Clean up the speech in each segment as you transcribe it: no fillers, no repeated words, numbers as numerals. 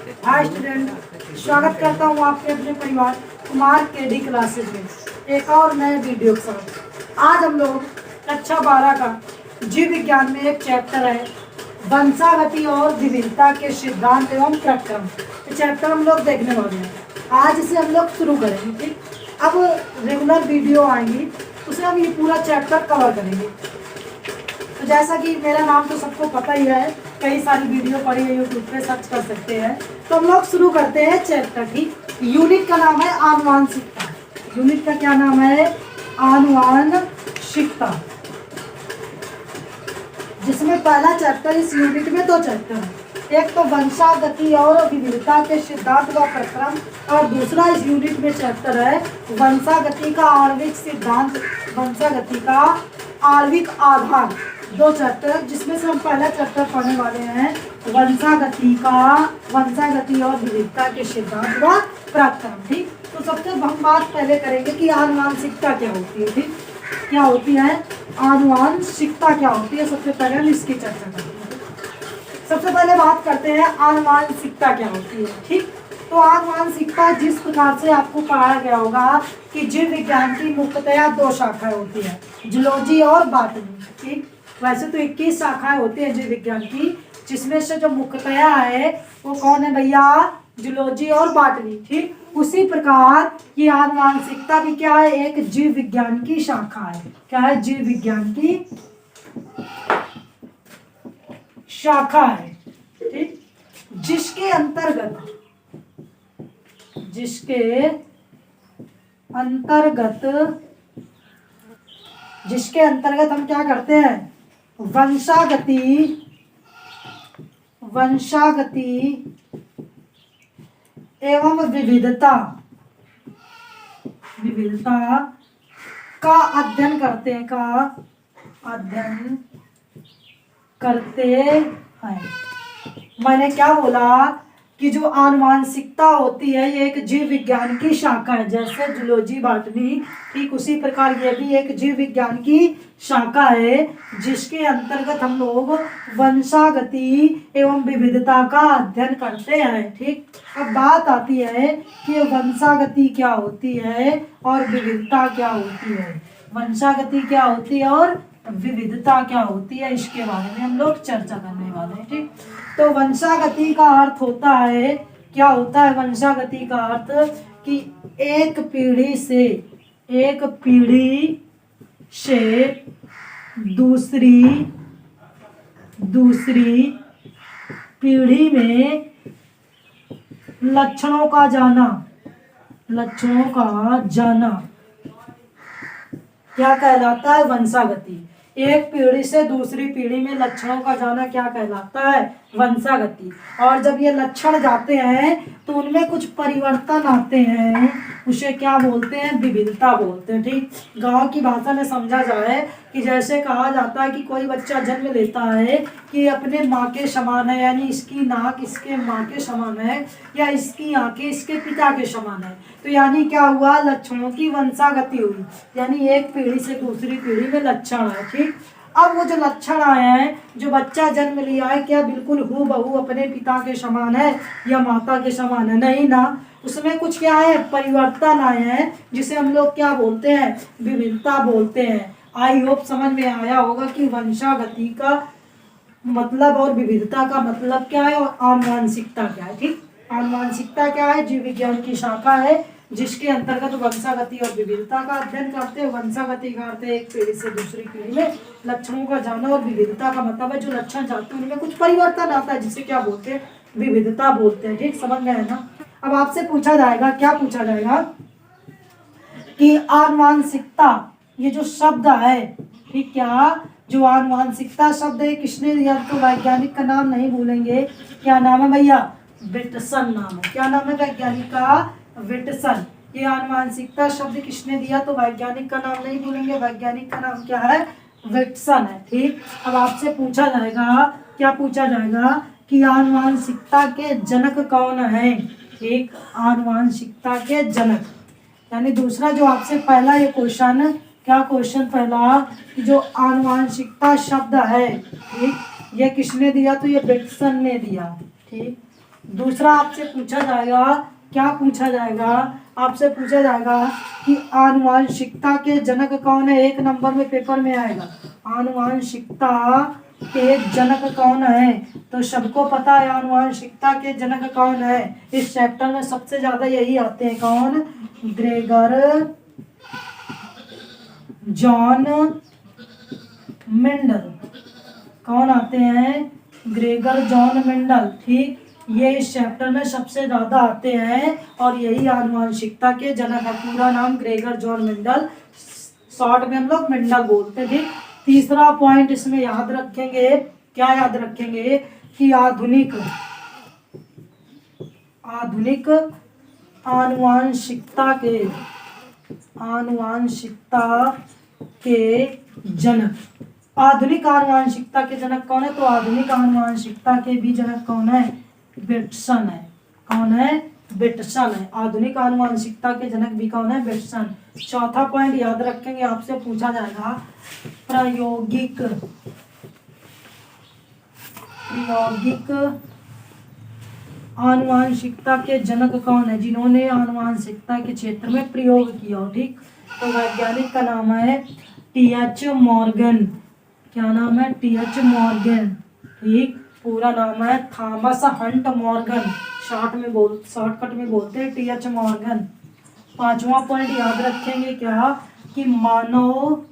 Hi student, स्वागत करता हूँ आपके अपने परिवार कुमार केडी क्लासेज में एक और नए वीडियो के साथ। आज हम लोग कक्षा 12 का जीव विज्ञान में एक चैप्टर है वंशागति और विविधता के सिद्धांत एवं प्रक्रम। ये चैप्टर हम लोग देखने वाले हैं। आज इसे हम लोग शुरू करेंगे। ठीक, अब रेगुलर वीडियो आएंगी उसे हम ये पूरा चैप्टर कवर करेंगे। तो जैसा कि मेरा नाम तो सबको पता ही है, कई सारी वीडियो पड़ी है, यूट्यूब पे सर्च कर सकते हैं। तो हम लोग शुरू करते हैं चैप्टर की। यूनिट का नाम है आनुवांशिकता। यूनिट का क्या नाम है? आनुवांशिकता, जिसमें पहला चैप्टर, इस यूनिट में दो चैप्टर है। एक तो वंशागति और विविधता के सिद्धांत का प्रक्रम, और दूसरा इस यूनिट में चैप्टर है वंशागति का आणविक सिद्धांत, वंशागति का आणविक आधार। दो चैप्टर, जिसमें से हम पहला चैप्टर पढ़ने वाले हैं वंशागति और विविधता के सिद्धांत व प्रक्रम। ठीक, तो सबसे हम बात पहले करेंगे कि आनुवांशिकता क्या होती है। ठीक, क्या होती है आनुवांशिकता, क्या होती है? सबसे पहले हम इसकी चर्चा करते हैं। सबसे पहले बात करते हैं आनुवांशिकता क्या होती है। ठीक, तो आनुवांशिकता जिस प्रकार से आपको पढ़ाया गया होगा कि जीव विज्ञान की मुख्यतया दो शाखाएं होती है, जूलॉजी और बॉटनी। ठीक, वैसे तो 21 शाखाएं होती है जीव विज्ञान की, जिसमें से जो मुख्यतया है वो कौन है भैया? जूलॉजी और बॉटनी। ठीक, उसी प्रकार ये आनुवांशिकता भी क्या है? एक जीव विज्ञान की शाखा है। क्या है? जीव विज्ञान की शाखा है। ठीक, जिसके अंतर्गत हम क्या करते हैं? वंशागति एवं विविधता का अध्ययन करते हैं। मैंने क्या बोला कि जो आनुवांशिकता होती है ये एक जीव विज्ञान की शाखा है, जैसे जूलॉजी बॉटनी, ठीक उसी प्रकार ये भी एक जीव विज्ञान की शाखा है, जिसके अंतर्गत हम लोग वंशागति एवं विविधता का अध्ययन करते हैं। ठीक, अब बात आती है कि वंशागति क्या होती है और विविधता क्या होती है। वंशागति क्या होती है और विविधता क्या होती है, इसके बारे में हम लोग चर्चा करने वाले हैं। ठीक, तो वंशागति का अर्थ होता है, क्या होता है वंशागति का अर्थ? कि एक पीढ़ी से दूसरी पीढ़ी में लक्षणों का जाना क्या कहलाता है? वंशागति। एक पीढ़ी से दूसरी पीढ़ी में लक्षणों का जाना क्या कहलाता है? वंशागति। और जब ये लक्षण जाते हैं तो उनमें कुछ परिवर्तन आते हैं, उसे क्या बोलते हैं? विविधता बोलते हैं। ठीक, गांव की भाषा में समझा जाए कि जैसे कहा जाता है कि कोई बच्चा जन्म लेता है कि अपने माँ के समान है, यानी इसकी नाक इसके माँ के समान है, या इसकी आंखें इसके पिता के समान है, तो यानी क्या हुआ? लक्षणों की वंशागति हुई, यानी एक पीढ़ी से दूसरी पीढ़ी में लक्षण है। ठीक, अब वो जो लक्षण आए हैं, जो बच्चा जन्म लिया है, क्या बिल्कुल हूबहू अपने पिता के समान है या माता के समान है? नहीं ना, उसमें कुछ क्या है? परिवर्तन आए हैं, जिसे हम लोग क्या बोलते हैं? विविधता बोलते हैं। आई होप समझ में आया होगा कि वंशागति का मतलब और विविधता का मतलब क्या है और आनुवांशिकता क्या है। ठीक, आनुवांशिकता क्या है? जीव विज्ञान की शाखा है, जिसके अंतर्गत वंशागति और विविधता का अध्ययन करते हैं। वंशागति का अर्थ है एक पीढ़ी से दूसरी पीढ़ी में लक्षणों का जाना, और विविधता का मतलब है जो लक्षण जाते हैं उनमें कुछ परिवर्तन आता है, जिसे क्या बोलते हैं? विविधता बोलते हैं। ठीक, समझ में है ना? अब आपसे पूछा जाएगा, क्या पूछा जाएगा कि आनुवांशिकता ये जो शब्द है, ठीक, क्या जो आनुवांशिकता शब्द है किसने दिया? तो वैज्ञानिक का नाम नहीं भूलेंगे। क्या नाम है भैया? विटसन नाम है। क्या नाम है वैज्ञानिक का? विटसन। ये आनुवांशिकता शब्द किसने दिया? तो वैज्ञानिक का नाम नहीं भूलेंगे, वैज्ञानिक का नाम क्या है? विटसन है। ठीक, अब आपसे पूछा जाएगा, क्या पूछा जाएगा कि आनुवांशिकता के जनक कौन है? ठीक, आनुवांशिकता के जनक, यानी दूसरा जो आपसे पहला ये क्वेश्चन, क्या क्वेश्चन पहला कि जो आनुवांशिकता शब्द है, ठीक, ये किसने दिया? तो ये विटसन ने दिया। ठीक, दूसरा आपसे पूछा जाएगा, क्या पूछा जाएगा, आपसे पूछा जाएगा कि आनुवांशिकता के जनक कौन है। एक नंबर में पेपर में आएगा, आनुवांशिकता के जनक कौन है। तो सबको पता है आनुवांशिकता के जनक कौन है। इस चैप्टर में सबसे ज्यादा यही आते हैं, कौन, ग्रेगर जॉन मेंडल। कौन आते हैं, ग्रेगर जॉन मेंडल। ठीक, ये इस चैप्टर में सबसे ज्यादा आते हैं और यही आनुवांशिकता के जनक है। पूरा नाम ग्रेगर जॉन मेंडल, शॉर्ट में हम लोग मेंडल बोलते हैं। ठीक, तीसरा पॉइंट इसमें याद रखेंगे, क्या याद रखेंगे कि आधुनिक आनुवांशिकता के जनक, आधुनिक आनुवांशिकता के जनक कौन है। तो आधुनिक आनुवांशिकता के भी जनक कौन है, बेटसन है। कौन है, बेटसन है। आधुनिक आनुवांशिकता के जनक भी कौन है, बेटसन। चौथा पॉइंट याद रखेंगे, आपसे पूछा जाएगा प्रायोगिक आनुवांशिकता के जनक कौन है, जिन्होंने आनुवांशिकता के क्षेत्र में प्रयोग किया हो। ठीक, तो वैज्ञानिक का नाम है टी.एच. मॉर्गन। क्या नाम है, टी.एच. मॉर्गन। ठीक, पूरा नाम है थॉमस हंट मॉर्गन, शॉर्टकट में बोलते हैं टी.एच. मॉर्गन। पांचवा पॉइंट याद रखेंगे, क्या, कि मानव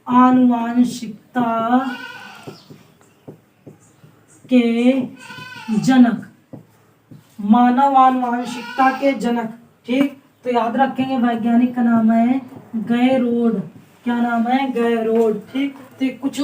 आनुवांशिकता के जनक, मानव आनुवांशिकता के जनक। ठीक, तो याद रखेंगे वैज्ञानिक का नाम है गैरोड। क्या नाम है, गैरोड। ठीक, तो कुछ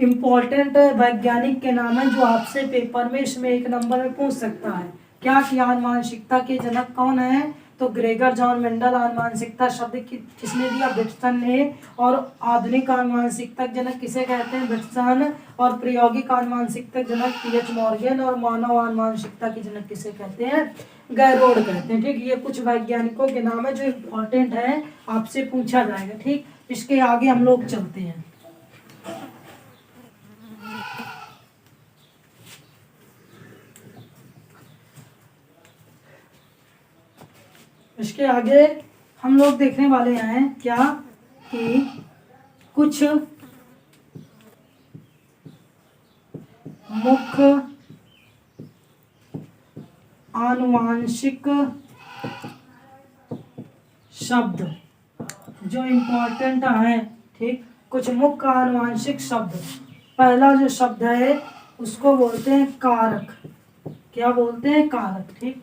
इम्पोर्टेंट वैज्ञानिक के नाम है जो आपसे पेपर में इसमें एक नंबर में पूछ सकता है। क्या कि आनुवांशिकता के जनक कौन है, तो ग्रेगर जॉन मेंडल। आनुवांशिकता शब्द किसने दिया, बेटसन ने। और आधुनिक आनुवांशिकता जनक किसे कहते हैं, बेटसन। और प्रायोगिक आनुवांशिकता जनक टी.एच. मॉर्गन। और मानव आनुवांशिकता के जनक किसे कहते हैं, गैरोड कहते हैं। ठीक, ये कुछ वैज्ञानिकों के नाम है जो इम्पोर्टेंट है, आपसे पूछा जाएगा। ठीक, इसके आगे हम लोग चलते हैं। इसके आगे हम लोग देखने वाले हैं, क्या, कि कुछ मुख्य आनुवांशिक शब्द जो इम्पोर्टेंट है। ठीक, कुछ मुख्य आनुवांशिक शब्द। पहला जो शब्द है उसको बोलते हैं कारक। क्या बोलते हैं, कारक। ठीक,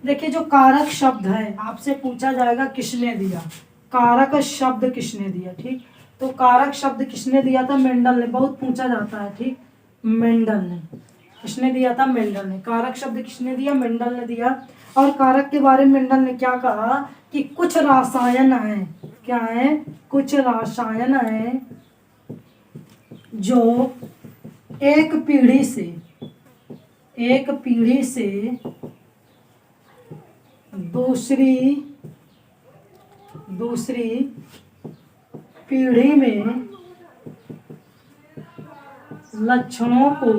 देखिए जो कारक शब्द है आपसे पूछा जाएगा किसने दिया, कारक शब्द किसने दिया। ठीक, तो कारक शब्द किसने दिया था, मेंडल ने। बहुत पूछा जाता है। ठीक, मेंडल ने। किसने दिया था, मेंडल ने। कारक शब्द किसने दिया, मेंडल ने दिया। और कारक के बारे में मेंडल ने क्या कहा कि कुछ रसायन है, क्या है, कुछ रसायन है जो एक पीढ़ी से दूसरी पीढ़ी में लक्षणों को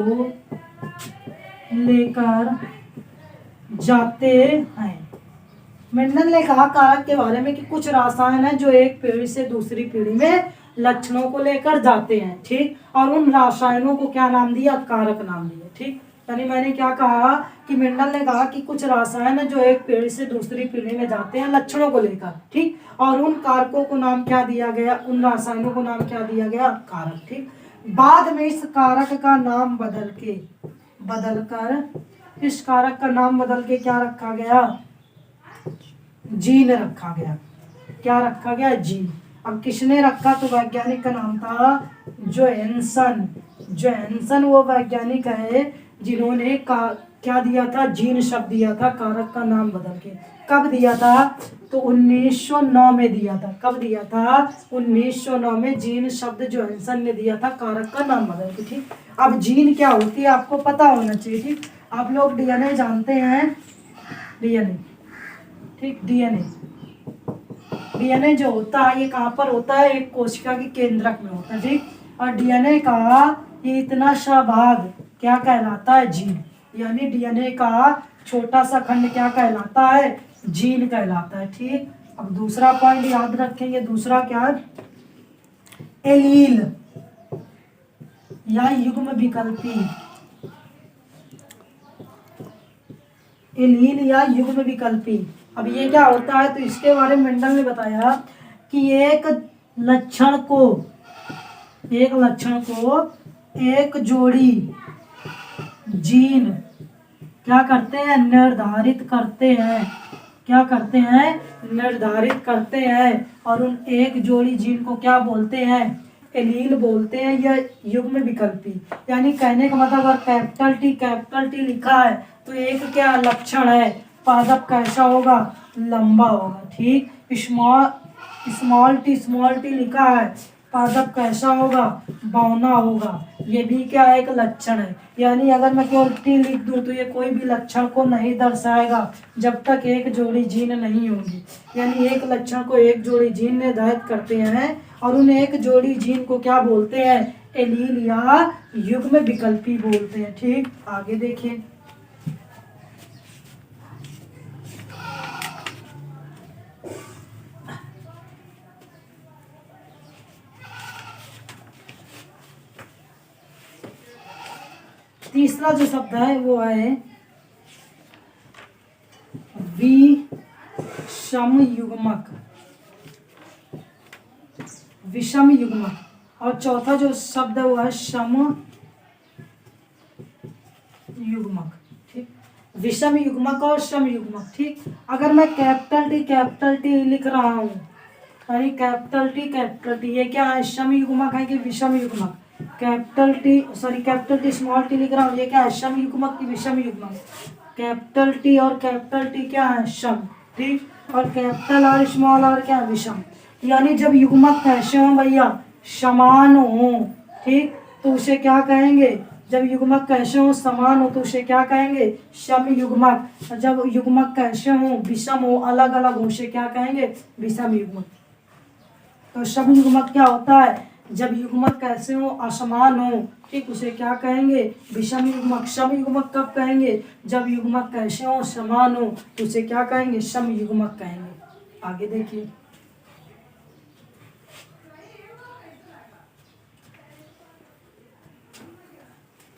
लेकर जाते हैं। मेंडल ने कहा कारक के बारे में कि कुछ रसायन है जो एक पीढ़ी से दूसरी पीढ़ी में लक्षणों को लेकर जाते हैं। ठीक, और उन रसायनों को क्या नाम दिया, कारक नाम दिया। ठीक, यानी मैंने क्या कहा कि मेंडल ने कहा कि कुछ रसायन है जो एक पीढ़ी से दूसरी पीढ़ी में जाते हैं लक्षणों को लेकर। ठीक, और उन कारकों को नाम क्या दिया गया, उन रसायनों को नाम क्या दिया गया, कारक। ठीक, बाद में इस कारक का नाम बदलकर इस कारक का नाम बदल के क्या रखा गया, जीन रखा गया। क्या रखा गया, जीन। अब किसने रखा, तो वैज्ञानिक का नाम था जोहानसन। वो वैज्ञानिक है जिन्होंने क्या दिया था, जीन शब्द दिया था कारक का नाम बदल के। कब दिया था, तो 1909 में दिया था। कब दिया था, 1909 में जीन शब्द जोहानसन ने दिया था कारक का नाम बदल के। ठीक, अब जीन क्या होती है आपको पता होना चाहिए। ठीक, आप लोग डीएनए जानते हैं, डीएनए। ठीक, डीएनए जो होता है ये कहाँ पर होता है, एक कोशिका के केंद्रक में होता है। ठीक, और डीएनए का ये इतना सा भाग क्या कहलाता है, जीन। यानी डीएनए का छोटा सा खंड क्या कहलाता है? जीन कहलाता है। ठीक, अब दूसरा पॉइंट याद रखेंगे। दूसरा क्या है? एलील या युग्म विकल्पी। एलील या युग्म विकल्पी, अब ये क्या होता है? तो इसके बारे में मेंडल ने बताया कि एक लक्षण को एक जोड़ी जीन क्या करते हैं? निर्धारित करते हैं। क्या करते हैं? निर्धारित करते हैं। और उन एक जोड़ी जीन को क्या बोलते हैं? एलील बोलते हैं या युग्म विकल्पी। यानी कहने का मतलब अगर कैपिटल टी लिखा है तो एक क्या लक्षण है? पादप कैसा होगा? लंबा होगा। ठीक, स्मॉल टी लिखा है, पादप कैसा होगा? बौना होगा। ये भी क्या है? एक लक्षण है। यानी अगर मैं केवल टी लिख दूं तो ये कोई भी लक्षण को नहीं दर्शाएगा जब तक एक जोड़ी जीन नहीं होंगी। यानी एक लक्षण को एक जोड़ी जीन निर्धारित करते हैं और उन एक जोड़ी जीन को क्या बोलते हैं? एलील या युग्म विकल्पी बोलते हैं। ठीक, आगे देखिए। तीसरा जो शब्द है वो है विषम युग्मक। विषम युग्मक। और चौथा जो शब्द है वो है सम युग्मक। ठीक, विषम युग्मक और सम युग्मक। ठीक, अगर मैं कैपिटल टी लिख रहा हूँ, यानी कैपिटल टी ये क्या है? सम युग्मक है कि विषम युग्मक? कैपिटल टी स्मॉल टी लिख रहा हूँ, ये क्या है? सम युग्मक की विषम युग्मक? कैपिटल टी और कैपिटल टी क्या है? सम। ठीक, और कैपिटल और स्मॉल और क्या? विषम। यानी जब युग्मक कैसे हो भैया? समान हो। ठीक, तो उसे क्या कहेंगे? जब युग्मक कैसे हो? समान हो, तो उसे क्या कहेंगे? सम युग्मक। जब युग्मक कैसे हो? विषम हो, अलग अलग हो, उसे क्या कहेंगे? विषम युग्मक। तो सम युग्मक क्या होता है? जब युग्मक कैसे हो? असमान हो। ठीक, उसे क्या कहेंगे? विषम युग्मक। सम युग्मक कब कहेंगे? जब युग्मक कैसे हो? समान हो, तो उसे क्या कहेंगे? सम युग्मक कहेंगे। आगे देखिए।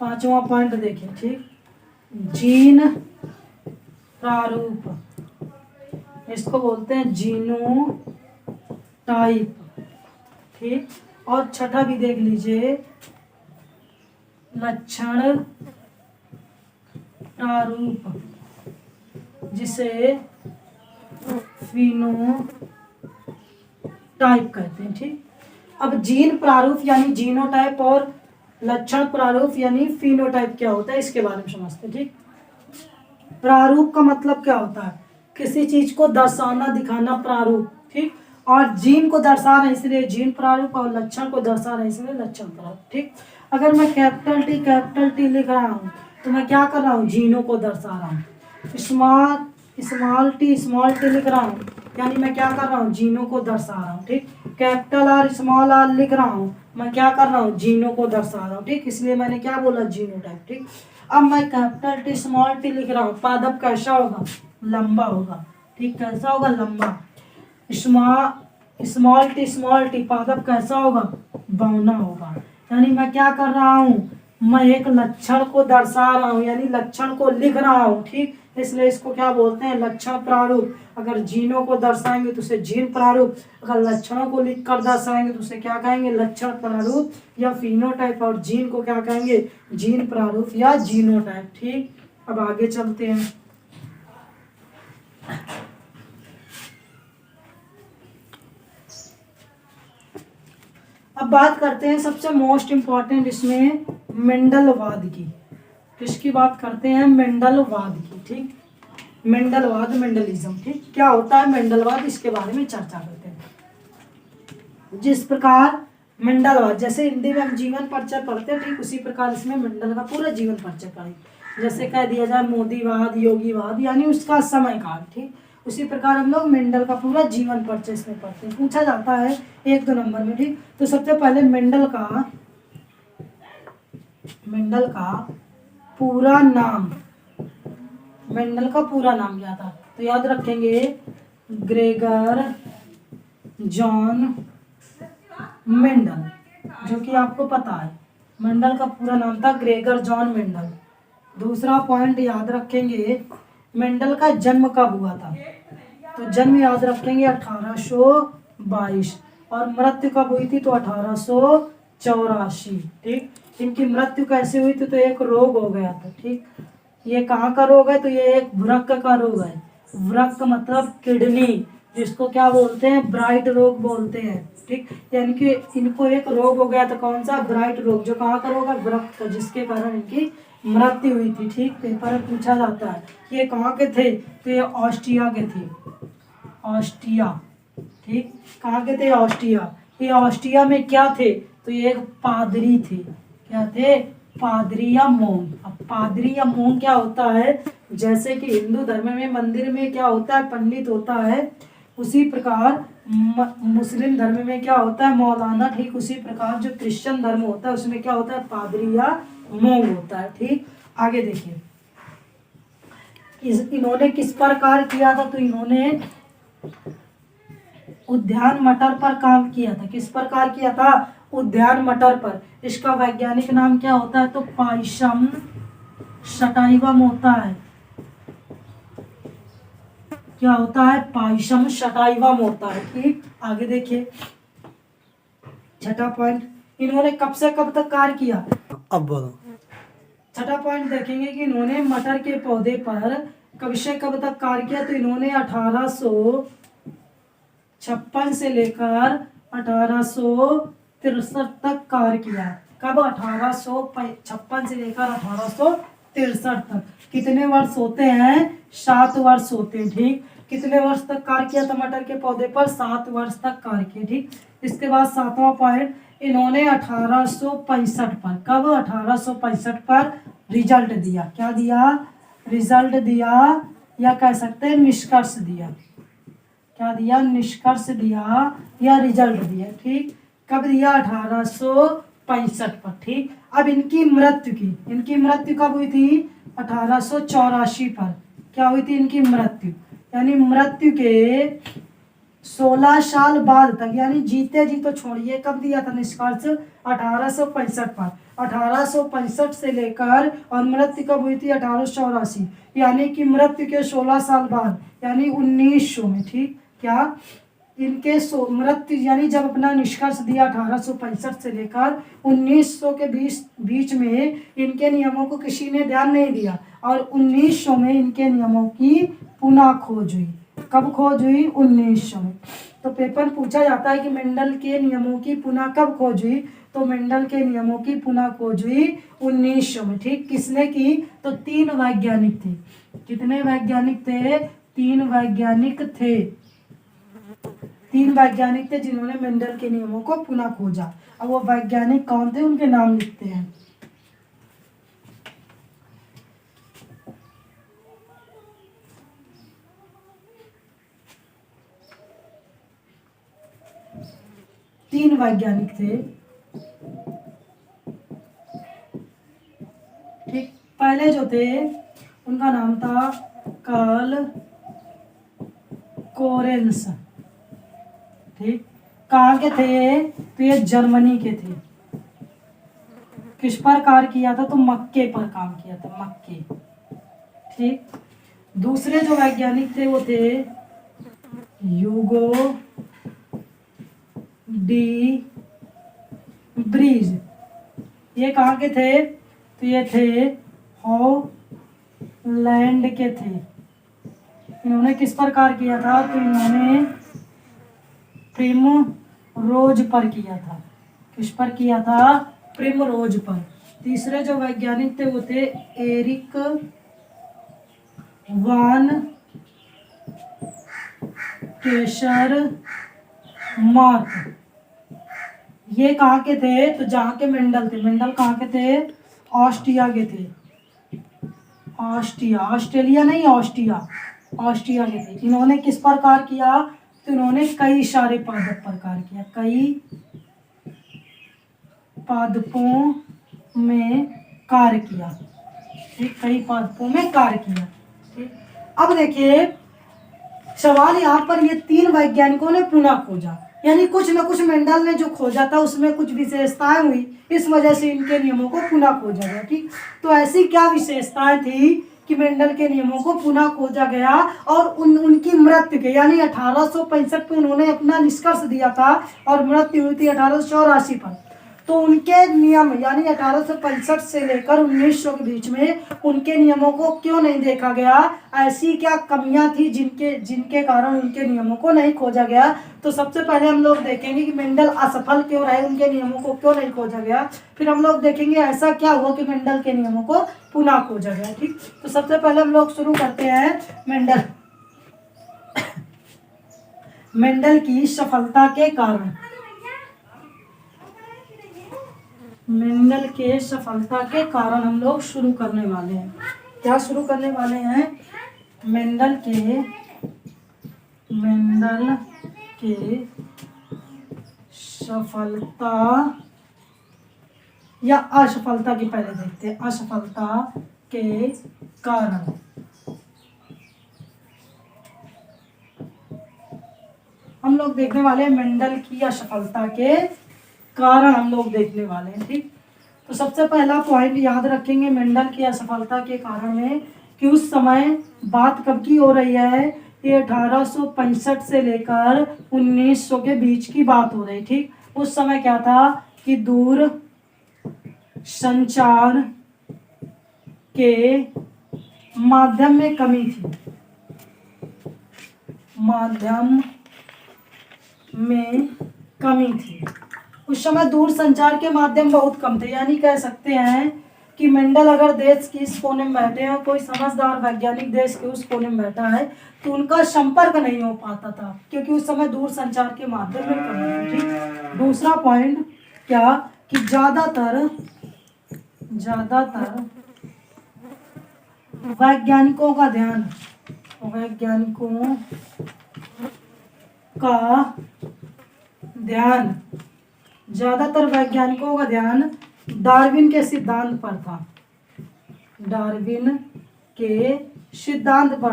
पांचवा पॉइंट देखिए। ठीक, जीन प्रारूप, इसको बोलते हैं जीनो टाइप। ठीक, और छठा भी देख लीजिए, लक्षण प्रारूप, जिसे फिनोटाइप कहते हैं। ठीक, अब जीन प्रारूप यानी जीनोटाइप और लक्षण प्रारूप यानी फिनोटाइप क्या होता है, इसके बारे में समझते हैं। ठीक, प्रारूप का मतलब क्या होता है? किसी चीज को दर्शाना, दिखाना, प्रारूप। ठीक, और जीन को दर्शा रहे इसलिए जीन प्रारूप, और लक्षण को दर्शा रहे इसलिए लक्षण प्रारूप। ठीक, अगर मैं कैपिटल टी लिख रहा हूँ तो मैं क्या कर रहा हूँ? जीनों को दर्शा रहा हूँ। स्मॉल टी लिख रहा हूँ, यानी मैं क्या कर रहा हूँ? जीनों को दर्शा रहा हूँ। ठीक, कैपिटल आर स्मॉल आर लिख रहा हूँ, मैं क्या कर रहा हूँ? जीनों को दर्शा रहा हूँ। ठीक, इसलिए मैंने क्या बोला? जीनोटाइप। ठीक, अब मैं कैपिटल टी स्मॉल टी लिख रहा हूँ, पादप कैसा होगा? लंबा होगा। ठीक, कैसा होगा? लंबा। स्मॉल टी पादप कैसा होगा? बौना होगा। यानी मैं क्या कर रहा हूँ? मैं एक लक्षण को दर्शा रहा हूँ, यानी लक्षण को लिख रहा हूँ। ठीक, इसलिए इसको क्या बोलते हैं? लक्षण प्रारूप। अगर जीनों को दर्शाएंगे तो उसे जीन प्रारूप, अगर लक्षणों को लिख कर दर्शाएंगे तो उसे क्या कहेंगे? लक्षण प्रारूप या फिनोटाइप, और जीन को क्या कहेंगे? जीन प्रारूप या जीनोटाइप। ठीक, अब आगे चलते हैं। अब बात करते हैं सबसे मोस्ट इम्पॉर्टेंट इसमें मेंडलवाद की। किसकी बात करते हैं? मेंडलवाद की। ठीक, मेंडलवाद, मेंडलिज्म। ठीक, क्या होता है मेंडलवाद, इसके बारे में चर्चा करते हैं। जिस प्रकार मेंडलवाद, जैसे हिंदी में हम जीवन परिचय पढ़ते हैं, ठीक उसी प्रकार इसमें मेंडल का पूरा जीवन परिचय पढ़ें। जैसे कह दिया जाए मोदीवाद, योगीवाद, यानी उसका समय काल। ठीक, उसी प्रकार हम लोग मेंडल का पूरा जीवन परिचय इसमें पढ़ते हैं। पूछा जाता है 1-2 नंबर में। ठीक, तो सबसे पहले मेंडल का पूरा नाम मेंडल का पूरा नाम क्या था? तो याद रखेंगे ग्रेगर जॉन मेंडल, जो कि आपको पता है मेंडल का पूरा नाम था ग्रेगर जॉन मेंडल। दूसरा पॉइंट याद रखेंगे मेंडल का जन्म कब हुआ था? तो जन्म याद रखेंगे 1822 और मृत्यु कब हुई थी? तो 1884। ठीक, इनकी मृत्यु कैसे हुई थी? तो एक रोग हो गया था। ठीक, ये कहाँ का रोग है? तो ये एक वृक्क का रोग है। वृक्क मतलब किडनी, जिसको क्या बोलते हैं? ब्राइट रोग बोलते हैं। ठीक, यानी कि इनको एक रोग हो गया था। कौन सा? ब्राइट रोग। जो कहाँ का रोग है? वृक्क का, जिसके कारण इनकी मृत्यु हुई थी। ठीक, पेपर में पूछा जाता है ये कहाँ के थे? तो ये ऑस्ट्रिया के थे। ऑस्ट्रिया। ठीक, कहाँ के थे? ऑस्ट्रिया। ये ऑस्ट्रिया में क्या थे? तो ये एक पादरी थे। क्या थे? पादरी या मोंग। अब पादरी या मोंग क्या होता है? जैसे कि हिंदू धर्म में मंदिर में क्या होता है? पंडित होता है, उसी प्रकार मुस्लिम धर्म में क्या होता है? मौलाना। ठीक, उसी प्रकार जो क्रिश्चियन धर्म होता है उसमें क्या होता है? पादरी या मोंग होता है। ठीक, आगे देखिए इन्होंने किस पर कार्य किया था? तो इन्होंने उद्यान मटर पर काम किया था। किस पर कार्य किया था? उद्यान मटर पर। इसका वैज्ञानिक नाम क्या होता है? तो पाइशम सटाइवम होता है। क्या होता है? पाइशम सटाइवम होता है। ठीक, आगे देखिए छठा पॉइंट, इन्होंने कब से कब तक कार्य किया? अब बोलो। छठा पॉइंट देखेंगे कि इन्होंने मटर के पौधे पर कब से कब तक कार्य किया? तो इन्होंने 1856 से लेकर 1863 तक कार्य किया। कब? 1856 से लेकर 1863 तक। कितने वर्ष होते हैं? 7 वर्ष होते हैं। ठीक, कितने वर्ष तक कार्य किया था मटर के पौधे पर? 7 वर्ष तक कार्य किया। ठीक, इसके बाद 7वां पॉइंट, इन्होंने 1865 पर, कब? 1865 पर रिजल्ट दिया। क्या दिया? रिजल्ट दिया, या कह सकते हैं निष्कर्ष दिया। क्या दिया? निष्कर्ष दिया या रिजल्ट दिया। ठीक, कब दिया? 1865 पर। ठीक, अब इनकी मृत्यु की, इनकी मृत्यु कब हुई थी? 1884 पर। क्या हुई थी इनकी मृत्यु? यानी मृत्यु के 16 साल बाद तक, यानी जीते जी तो छोड़िए, कब दिया था निष्कर्ष? 1865 पर। 1865 से लेकर और मृत्यु कब हुई थी? 1884, यानी कि मृत्यु के 16 साल बाद, यानी 1900 में। ठीक, क्या इनके मृत्यु, यानी जब अपना निष्कर्ष दिया 1865 से लेकर 1900 के बीच में इनके नियमों को किसी ने ध्यान नहीं दिया और 1900 में इनके नियमों की पुनः खोज हुई। कब खोज हुई? 1900 में। तो पेपर पूछा जाता है कि मेंडल के नियमों की पुनः कब खोज हुई? तो मेंडल के नियमों की पुनः खोज हुई 1900 में। ठीक, किसने की? तो 3 वैज्ञानिक थे। कितने वैज्ञानिक थे? 3 वैज्ञानिक थे। 3 वैज्ञानिक थे जिन्होंने मेंडल के नियमों को पुनः खोजा। अब वो वैज्ञानिक कौन थे? उनके नाम लिखते हैं। तीन वैज्ञानिक थे। ठीक, पहले जो थे उनका नाम था कार्ल कोरेंस। ठीक, कहाँ के थे? तो ये जर्मनी के थे। किस पर कार्य किया था? तो मक्के पर काम किया था, मक्के। ठीक, दूसरे जो वैज्ञानिक थे वो थे ह्यूगो डी ब्रीज। ये कहाँ के थे? तो ये थे हॉलैंड के थे। इन्होंने किस पर कार्य किया था? तो इन्होंने प्रिमरोज पर किया था। किस पर किया था? प्रिमरोज पर। तीसरे जो वैज्ञानिक थे वो थे एरिक वान केशर मार्क। ये कहाँ के थे? तो जहाँ के मेंडल थे। मेंडल कहाँ के थे? ऑस्ट्रिया के थे। ऑस्ट्रिया, ऑस्ट्रेलिया नहीं, ऑस्ट्रिया, ऑस्ट्रिया के थे। इन्होंने किस पर कार्य किया? तो इन्होंने कई सारे पादप पर कार्य किया। कई पादपों में कार्य किया। ठीक, कई पादपों में कार्य किया। ठीक, अब देखिए सवाल यहाँ पर, ये 3 वैज्ञानिकों ने पुनः खोजा, यानी कुछ न कुछ मेंडल ने जो खोजा था उसमें कुछ विशेषताएं हुई, इस वजह से इनके नियमों को पुनः खोजा गया। ठीक, तो ऐसी क्या विशेषताएं थी कि मेंडल के नियमों को पुनः खोजा गया और उनकी मृत्यु के, यानी 1865 पे उन्होंने अपना निष्कर्ष दिया था और मृत्यु हुई थी 1884 पर। तो उनके नियम यानी 1865 से लेकर 1900 के बीच में उनके नियमों को क्यों नहीं देखा गया, ऐसी क्या कमियां थी जिनके कारण उनके नियमों को नहीं खोजा गया। तो सबसे पहले हम लोग देखेंगे कि मेंडल असफल क्यों रहे, उनके नियमों को क्यों नहीं खोजा गया। फिर हम लोग देखेंगे ऐसा क्या हुआ कि मेंडल के नियमों को पुनः खोजा गया। ठीक, तो सबसे पहले हम लोग शुरू करते हैं मेंडल की सफलता के कारण। मेंडल के सफलता के कारण हम लोग शुरू करने वाले हैं। क्या शुरू करने वाले हैं? मेंडल के सफलता या असफलता की पहले देखते हैं, असफलता के कारण। हम लोग देखने वाले हैं मेंडल की असफलता के कारण हम लोग देखने वाले हैं। ठीक, तो सबसे पहला पॉइंट याद रखेंगे मेंडल की असफलता के कारण में कि उस समय बात कब की हो रही है, ये 1865 से लेकर 1900 के बीच की बात हो रही। ठीक, उस समय क्या था कि दूर संचार के माध्यम में कमी थी, माध्यम में कमी थी। उस समय दूर संचार के माध्यम बहुत कम थे, यानी कह सकते हैं कि मेंडल अगर देश के इस कोने में बैठे हैं, कोई समझदार वैज्ञानिक देश के उस कोने में बैठा है, तो उनका संपर्क नहीं हो पाता था क्योंकि उस समय दूर संचार के माध्यम में कमी थी। ठीक, दूसरा पॉइंट क्या कि ज्यादातर वैज्ञानिकों का ध्यान डार्विन के सिद्धांत पर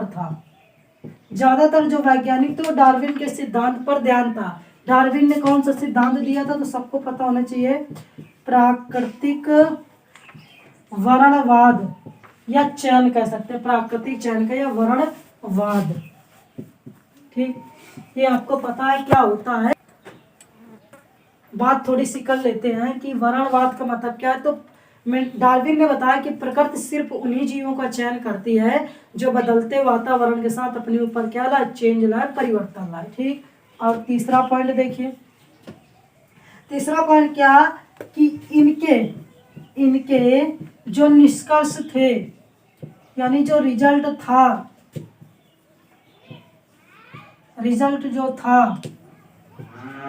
था। ज्यादातर जो वैज्ञानिक थे वो डार्विन के सिद्धांत पर ध्यान था। डार्विन ने कौन सा सिद्धांत दिया था तो सबको पता होना चाहिए, प्राकृतिक वर्णवाद या चयन कह सकते हैं, प्राकृतिक चयन का या वर्णवाद। ठीक, ये आपको पता है क्या होता है। बात थोड़ी सी कर लेते हैं कि वर्णवाद का मतलब क्या है। तो डार्विन ने बताया कि प्रकृति सिर्फ उन्हीं जीवों का चयन करती है जो बदलते वातावरण के साथ अपने ऊपर क्या लाए, चेंज लाए, परिवर्तन लाए। ठीक, और तीसरा पॉइंट देखिए, तीसरा पॉइंट क्या कि इनके जो निष्कर्ष थे यानी जो रिजल्ट जो था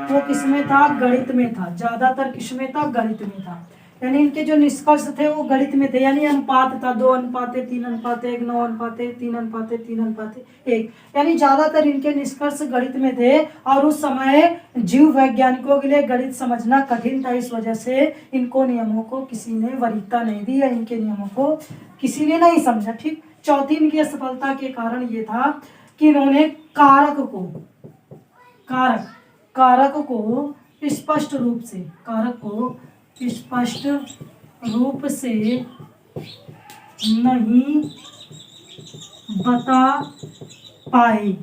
वो किसमें था, गणित में था। ज्यादातर किसमें था, गणित में था। यानी इनके जो निष्कर्ष थे वो गणित में थे, यानी अनुपात था 2:3:1, 9:3:3:1, यानी ज्यादातर इनके निष्कर्ष गणित में थे। और उस समय जीव वैज्ञानिकों के लिए गणित समझना कठिन था, इस वजह से इनको नियमों को किसी ने वरीयता नहीं दी या इनके नियमों को किसी ने नहीं समझा। ठीक, चौथी इनकी असफलता के कारण ये था कि इन्होंने कारक को स्पष्ट रूप से नहीं बता पाए,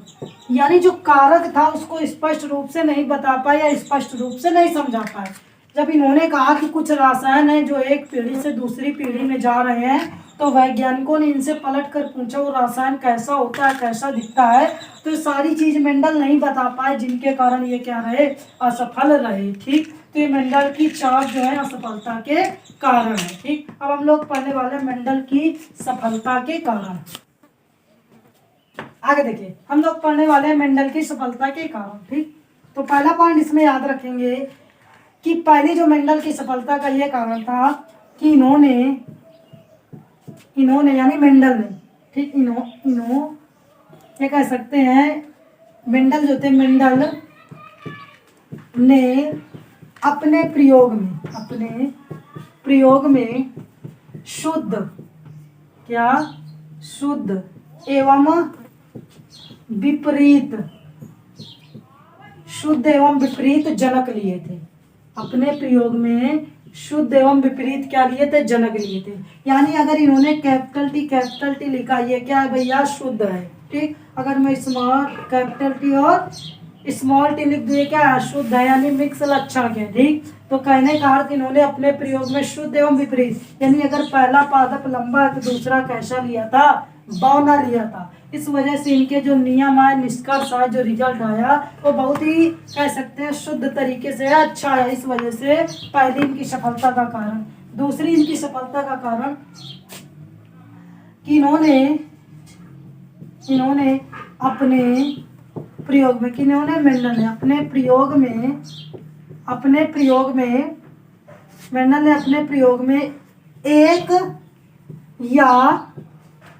यानी जो कारक था उसको स्पष्ट रूप से नहीं बता पाए या स्पष्ट रूप से नहीं समझा पाए। जब इन्होंने कहा कि कुछ रसायन है जो एक पीढ़ी से दूसरी पीढ़ी में जा रहे हैं, तो वैज्ञानिकों ने इनसे पलट कर पूछा वो रसायन कैसा होता है, कैसा दिखता है। तो सारी चीज मेंडल नहीं बता पाए, जिनके कारण ये क्या रहे, असफल रहे। ठीक, तो ये मेंडल की 4 जो है असफलता के कारण है। ठीक, अब हम लोग पढ़ने वाले मेंडल की सफलता के कारण। आगे देखिए, हम लोग पढ़ने वाले हैं मेंडल की सफलता के कारण। ठीक, तो पहला पॉइंट इसमें याद रखेंगे कि पहली जो मेंडल की सफलता का ये कारण था कि इन्होंने यानी मेंडल ने, ठीक, ये कह सकते हैं मेंडल जो थे, मेंडल ने अपने प्रयोग में शुद्ध एवं विपरीत, शुद्ध एवं विपरीत जनक लिए थे। अपने प्रयोग में शुद्ध एवं विपरीत क्या लिए थे? जनक लिए थे। यानी अगर इन्होंने कैपिटल टी लिखा, ये क्या है भैया? शुद्ध है। ठीक, अगर मैं स्मॉल कैपिटल टी और स्मॉल टी लिख दिए, क्या अशुद्ध है, यानी मिक्स लक्षण के। ठीक, तो कहने का अर्थ इन्होंने अपने प्रयोग में शुद्ध एवं विपरीत, यानी अगर पहला पादप लंबा है तो दूसरा कैसा लिया था? बौना लिया था। इस वजह से इनके जो नियम आए, निष्कर्ष आए, जो रिजल्ट आया, वो बहुत ही कह सकते हैं शुद्ध तरीके से अच्छा है। इस वजह से पहली इनकी सफलता का कारण। दूसरी इनकी सफलता का कारण कि इन्होंने अपने प्रयोग में, किन्होंने? मेंडल ने अपने प्रयोग में एक या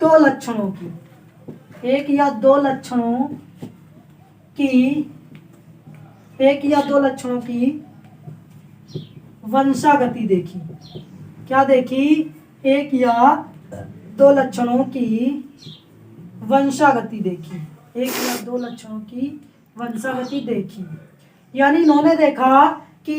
दो लक्षणों की वंशागति देखी। क्या देखी? एक या दो लक्षणों की वंशागति देखी। यानी इन्होंने देखा कि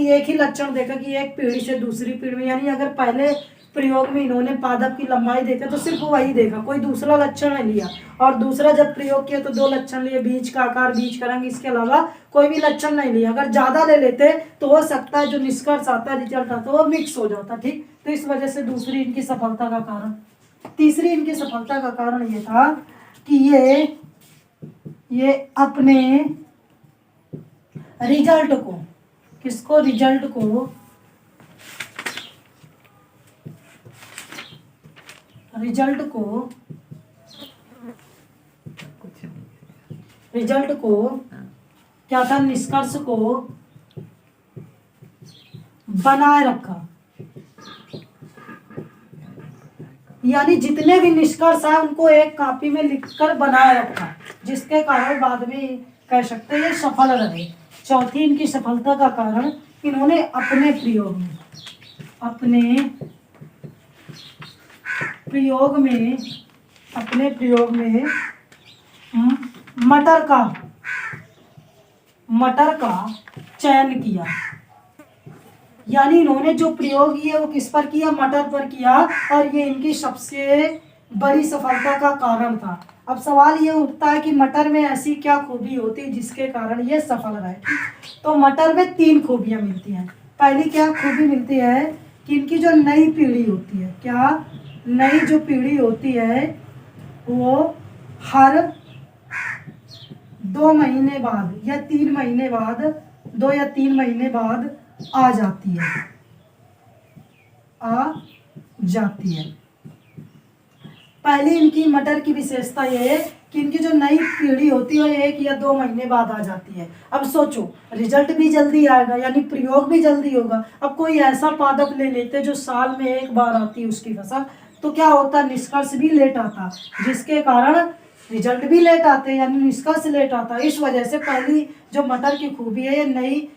एक ही लक्षण देखा कि एक पीढ़ी से दूसरी पीढ़ी में, यानी अगर पहले प्रयोग में इन्होंने पादप की लंबाई देखा तो सिर्फ वही देखा, कोई दूसरा लक्षण नहीं लिया। और दूसरा जब प्रयोग किया तो दो लक्षण लिए, बीज का आकार, बीज का रंग, इसके अलावा कोई भी लक्षण नहीं लिया। अगर ज्यादा ले लेते तो हो सकता है जो निष्कर्ष आता है, रिजल्ट आता है, वो मिक्स हो जाता। ठीक, तो इस वजह से दूसरी इनकी सफलता का कारण। तीसरी इनकी सफलता का कारण ये था कि ये अपने रिजल्ट को, किसको? रिजल्ट को क्या था? निष्कर्ष को बनाए रखा। यानी जितने भी निष्कर्ष आए उनको एक कॉपी में लिखकर बनाए रखा, जिसके कारण बाद में कह सकते हैं ये सफल रहे। चौथी इनकी सफलता का कारण, इन्होंने अपने प्रयोग में मटर का चयन किया। यानी इन्होंने जो प्रयोग किया वो किस पर किया? मटर पर किया, और ये इनकी सबसे बड़ी सफलता का कारण था। अब सवाल ये उठता है कि मटर में ऐसी क्या खूबी होती है जिसके कारण ये सफल रहे? तो मटर में 3 खूबियां मिलती हैं। पहली क्या खूबी मिलती है कि इनकी जो नई पीढ़ी होती है, क्या? नई जो पीढ़ी होती है वो हर 2 महीने बाद या 3 महीने बाद, 2 या 3 महीने बाद आ जाती है। पहली इनकी मटर की विशेषता ये है कि इनकी जो नई पीढ़ी होती है 1 या 2 महीने बाद आ जाती है। अब सोचो, रिजल्ट भी जल्दी आएगा, यानी प्रयोग भी जल्दी होगा। अब कोई ऐसा पादप ले लेते जो साल में 1 बार आती है उसकी फसल, तो क्या होता? निष्कर्ष भी लेट आता, जिसके कारण रिजल्ट भी लेट आते, यानी निष्कर्ष लेट आता। इस वजह से पहली जो मटर की खूबी है, ये नई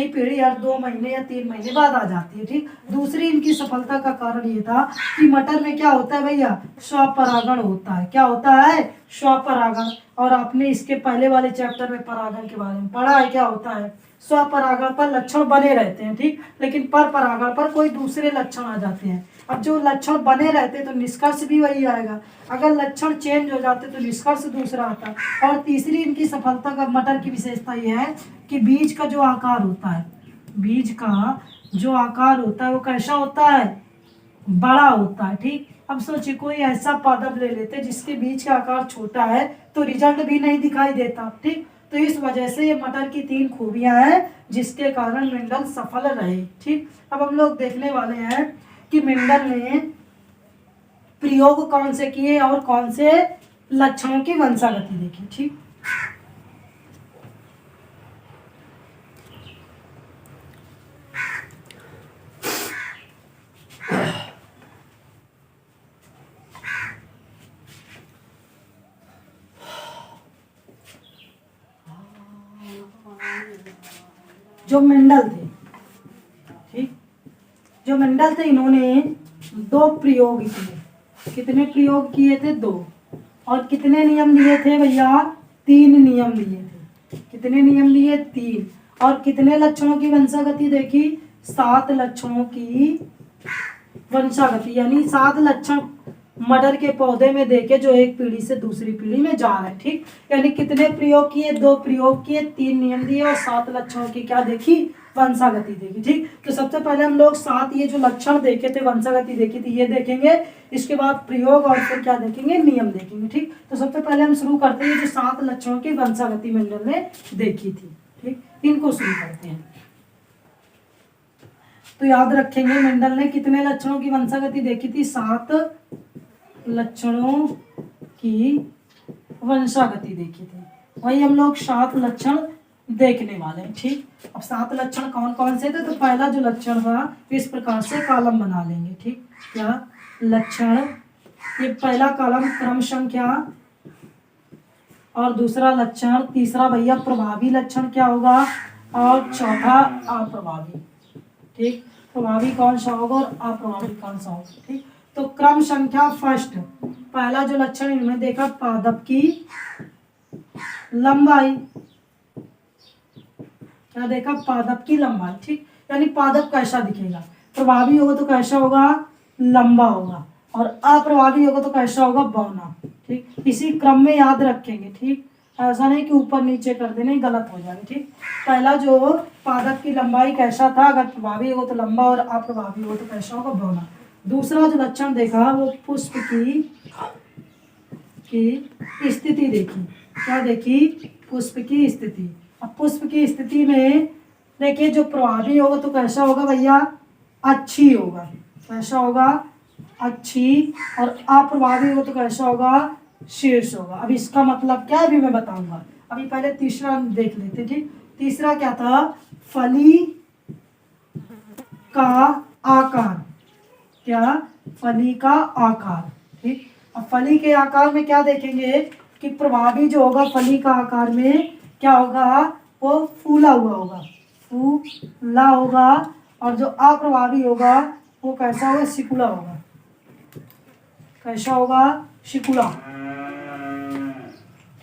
पीढ़ी हर 2 महीने या 3 महीने बाद आ जाती है। ठीक, दूसरी इनकी सफलता का कारण ये था कि मटर में क्या होता है भैया? स्वपरागण होता है। क्या होता है? स्वपरागण। और आपने इसके पहले वाले चैप्टर में परागण के बारे में पढ़ा है। क्या होता है? स्वपरागण पर लक्षण बने रहते हैं, ठीक, लेकिन पर परागण पर कोई दूसरे लक्षण आ जाते हैं। अब जो लक्षण बने रहते तो निष्कर्ष भी वही आएगा, अगर लक्षण चेंज हो जाते तो निष्कर्ष दूसरा आता। और तीसरी इनकी सफलता का मटर की विशेषता यह है कि बीज का जो आकार होता है वो कैसा होता है? बड़ा होता है। ठीक, अब सोचिए कोई ऐसा पादप ले लेते जिसके बीज का आकार छोटा है तो रिजल्ट भी नहीं दिखाई देता। ठीक, तो इस वजह से ये मटर की 3 खूबियां हैं जिसके कारण मेंडल सफल रहे। ठीक, अब हम लोग देखने वाले हैं कि मेंडल ने प्रयोग कौन से किए और कौन से लक्षणों की वंशागति देखी। ठीक, जो मेंडल थे इन्होंने 2 प्रयोग किए। कितने प्रयोग किए थे? 2। और कितने नियम दिए थे भैया? 3 नियम दिए थे। कितने नियम दिए? 3। और कितने लक्षणों की वंशागति देखी? 7 लक्षणों की वंशागति, यानी 7 लक्षण मटर के पौधे में देखे जो एक पीढ़ी से दूसरी पीढ़ी में जा रहे हैं। ठीक, यानी कितने प्रयोग किए? 2 प्रयोग किए, 3 नियम दिए और 7 लक्षणों की क्या देखी? वंशागति देखी। ठीक, तो सबसे पहले हम लोग 7 ये जो लक्षण देखे थे, वंशागति देखी थी, ये देखेंगे। इसके बाद प्रयोग और फिर क्या देखेंगे? नियम देखेंगे। ठीक, तो सबसे पहले हम शुरू करते हैं जो 7 लक्षणों की वंशागति मंडल ने देखी थी। ठीक, इनको शुरू करते हैं। तो याद रखेंगे मंडल ने कितने लक्षणों की वंशागति देखी थी? 7 लक्षणों की वंशागति देखी थी। वही हम लोग 7 लक्षण देखने वाले हैं। ठीक, अब 7 लक्षण कौन कौन से थे? तो पहला जो लक्षण था इस प्रकार से कॉलम बना लेंगे। ठीक, क्या लक्षण? ये पहला कॉलम क्रम संख्या, और दूसरा लक्षण, तीसरा भैया प्रभावी लक्षण क्या होगा, और चौथा अप्रभावी। ठीक, प्रभावी कौन सा होगा और अप्रभावी कौन सा होगा। ठीक, तो क्रम संख्या फर्स्ट, पहला जो लक्षण इनमें देखा, पादप की लंबाई। क्या देखा? पादप की लंबाई। ठीक, यानी पादप कैसा दिखेगा? प्रभावी होगा तो कैसा होगा? लंबा होगा, और अप्रभावी होगा तो कैसा होगा? बौना। ठीक, इसी क्रम में याद रखेंगे। ठीक, ऐसा नहीं कि ऊपर नीचे कर देने, गलत हो जाएगा। ठीक, पहला जो पादप की लंबाई कैसा था? अगर प्रभावी होगा तो लंबा और अप्रभावी होगा तो कैसा होगा? बौना। दूसरा जो लक्षण देखा वो पुष्प की स्थिति देखी। क्या देखी? पुष्प की स्थिति। अब पुष्प की स्थिति में देखिए, जो प्रभावी होगा तो कैसा होगा भैया? अच्छी होगा। कैसा होगा? अच्छी। और अप्रभावी होगा तो कैसा होगा? शीर्ष होगा। अब इसका मतलब क्या है अभी मैं बताऊंगा। अभी पहले तीसरा देख लेते। ठीक, तीसरा क्या था? फली का आकार। क्या? फली का आकार। ठीक, अब फली के आकार में क्या देखेंगे कि प्रभावी जो होगा फली का आकार में क्या होगा? वो फूला हुआ होगा, फूला होगा। और जो अप्रभावी होगा वो कैसा होगा? सिकुड़ा होगा। कैसा होगा? सिकुड़ा।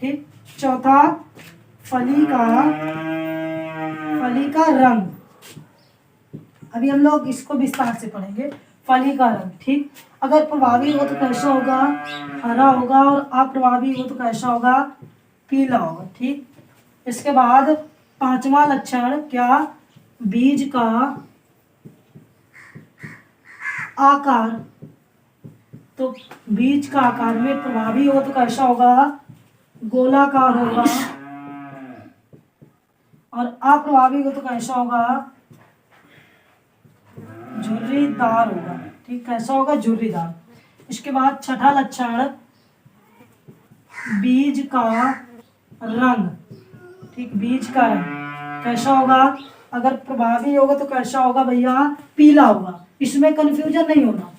ठीक, चौथा फली का रंग। अभी हम लोग इसको विस्तार से पढ़ेंगे। फली का रंग। ठीक, अगर प्रभावी हो तो कैसा होगा? हरा होगा, और अप्रभावी हो तो कैसा होगा? पीला होगा। ठीक, इसके बाद पांचवा लक्षण क्या? बीज का आकार। तो बीज का आकार में प्रभावी हो तो कैसा होगा? गोलाकार होगा, और अप्रभावी हो तो कैसा होगा? झुर्रीदार होगा। ठीक, कैसा होगा? झुर्रीदार। इसके बाद छठा लक्षण बीज का रंग। ठीक, बीज का रंग कैसा होगा? अगर प्रभावी होगा तो कैसा होगा भैया? पीला होगा। इसमें कंफ्यूजन नहीं होना।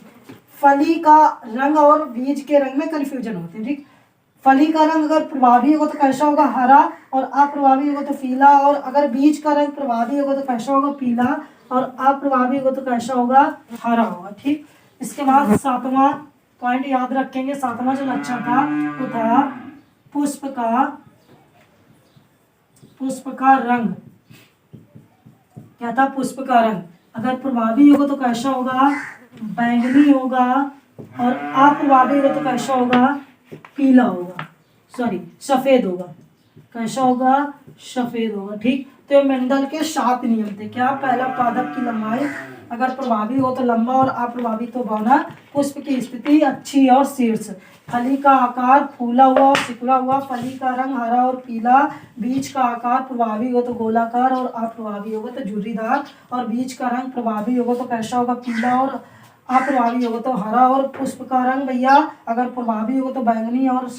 फली का रंग और बीज के रंग में कंफ्यूजन होते हैं। ठीक, फली का रंग अगर प्रभावी होगा तो कैसा होगा? हरा, और अप्रभावी होगा तो पीला। और अगर बीज का रंग प्रभावी होगा तो कैसा होगा? पीला, और अप्रभावी होगा तो कैसा होगा? हरा होगा। ठीक, इसके बाद सातवां पॉइंट याद रखेंगे। सातवां जो लक्षण था वो था पुष्प का रंग। क्या था? पुष्प का रंग। अगर प्रभावी होगा तो कैसा होगा? बैंगनी होगा, और अप्रभावी होगा तो कैसा होगा? पीला होगा, सॉरी सफेद होगा। कैसा होगा? सफेद होगा। ठीक, तो मेंडल के 7 नियम थे। क्या? पहला पादप की लंबाई, अगर प्रभावी हो तो लंबा और अप्रभावी तो बौना। पुष्प की स्थिति अच्छी और शीर्ष। फली का आकार फूला हुआ और सिकुड़ा हुआ। फली का रंग हरा और पीला। बीज का आकार प्रभावी हो तो गोलाकार, और अप्रभावी होगा तो झुर्रीदार। और बीज का रंग प्रभावी होगा तो कैसा होगा? पीला, और अप्रभावी होगा तो हरा। और पुष्प का रंग भैया अगर प्रभावी होगा तो बैंगनी, और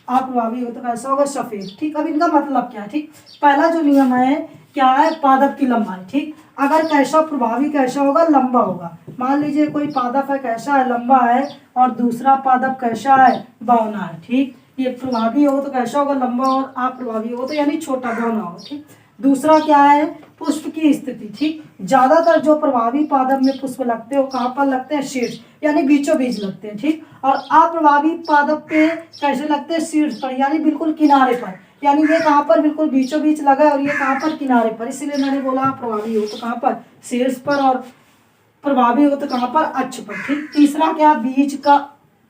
अप्रभावी होगा तो कैसा होगा? सफेद। ठीक, अब इनका मतलब क्या है? ठीक, पहला जो नियम है क्या है? पादप की लंबाई। ठीक, अगर कैसा प्रभावी कैसा होगा? लंबा होगा। मान लीजिए कोई पादप है कैसा है? लंबा है, और दूसरा पादप कैसा है? बौना है। ठीक, ये प्रभावी होगा तो कैसा होगा? लंबा, और अप्रभावी होगा तो यानी छोटा बौना होगा। ठीक, दूसरा क्या है, पुष्प की स्थिति। ठीक, ज्यादातर जो प्रभावी पादप में पुष्प लगते हैं वो कहाँ पर लगते हैं, शीर्ष यानी बीचों बीच लगते हैं। ठीक, और अप्रभावी पादप पे कैसे लगते हैं, शीर्ष पर यानी बिल्कुल किनारे पर, यानी ये कहाँ पर बिल्कुल बीचों बीच लगा है और ये कहाँ पर, किनारे पर। इसीलिए मैंने बोला प्रभावी हो तो कहाँ पर, शीर्ष पर, और प्रभावी हो तो कहाँ पर, अक्ष पर। ठीक, तीसरा क्या, बीज का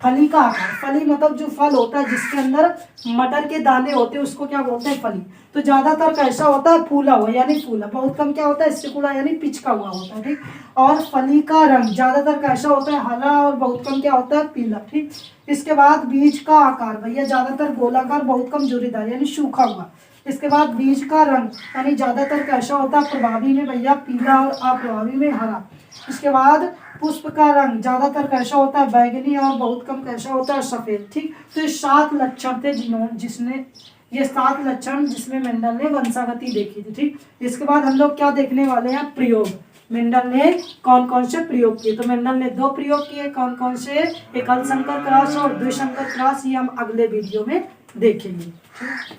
फली का आकार। फली मतलब जो फल होता है जिसके अंदर मटर के दाने होते हैं उसको क्या बोलते हैं, फली। तो ज्यादातर कैसा होता है, फूला हुआ यानी फूला, बहुत कम क्या होता है, सिकुड़ा यानी पिचका हुआ होता है। ठीक, और फली का रंग ज्यादातर कैसा होता है, हरा, और बहुत कम क्या होता है, पीला। ठीक, इसके बाद बीज का आकार, भैया ज्यादातर गोलाकार, बहुत कम झुर्रीदार यानी सूखा हुआ। इसके बाद बीज का रंग यानी ज्यादातर कैसा होता है, प्रभावी में भैया पीला और अप्रभावी में हरा। इसके बाद पुष्प का रंग ज्यादातर कैसा होता है, बैगनी, और बहुत कम कैसा होता है, सफेद। ठीक, तो ये 7 लक्षण थे ये 7 लक्षण जिसमें मेंडल ने वंशागति देखी थी। ठीक, इसके बाद हम लोग क्या देखने वाले हैं, प्रयोग। मेंडल ने कौन कौन से प्रयोग किए, तो मेंडल ने 2 प्रयोग किए, कौन कौन से, एक अल्पसंकर क्रॉस और द्विसंकर क्रॉस, ये हम अगले वीडियो में देखेंगे। ठीक।